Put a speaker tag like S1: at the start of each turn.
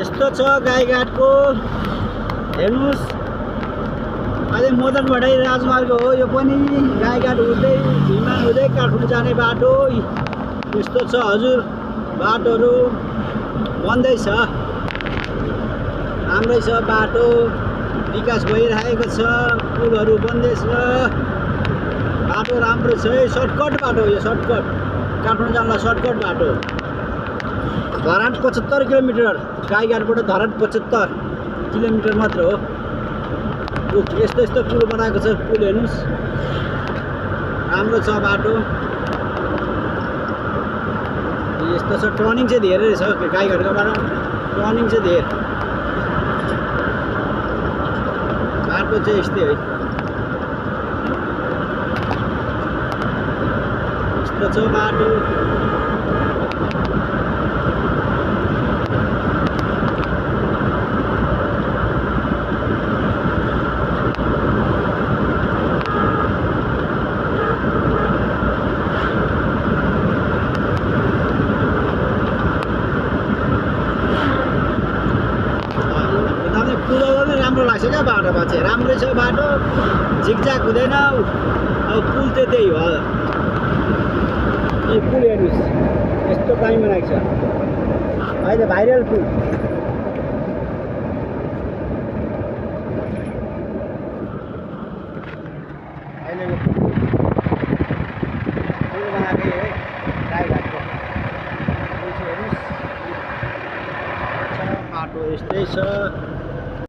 S1: यस्तो छ गाईघाटको हेर्नुस्। अहिले मदनबाटै राजमार्ग हो यो पनि। गाईघाट हुँदै भिमान हुँदै काठमाडौँ जाने बाटो यस्तो छ हजुर। बाटोहरू बन्दैछ, राम्रै छ बाटो, विकास भइरहेको छ, पुलहरू बन्दैछ, बाटो राम्रो छ। सर्टकट बाटो हो यो, सर्टकट काठमाडौँ जानलाई सर्टकट बाटो। धरान 75 किलोमिटर, गाईघाटबाट धरान 75 किलोमिटर मात्र हो। यस्तो यस्तो पुल बनाएको छ, पुल हेर्नुहोस्, राम्रो छ बाटो। यस्तो छ, टर्निङ चाहिँ धेरै छ गाईघाटको बाटो, टर्निङ चाहिँ धेरै। बाटो चाहिँ यस्तै है, यस्तो छ बाटो। कुदाउनु राम्रो लाग्छ क्या बाटोमा चाहिँ, राम्रै छ बाटो, झिकझाक हुँदैन। अब पुल चाहिँ त्यही हो, यो पुल हेर्नुहोस् यस्तो दामी बनाएको छ, अहिले भाइरल पुल। अहिले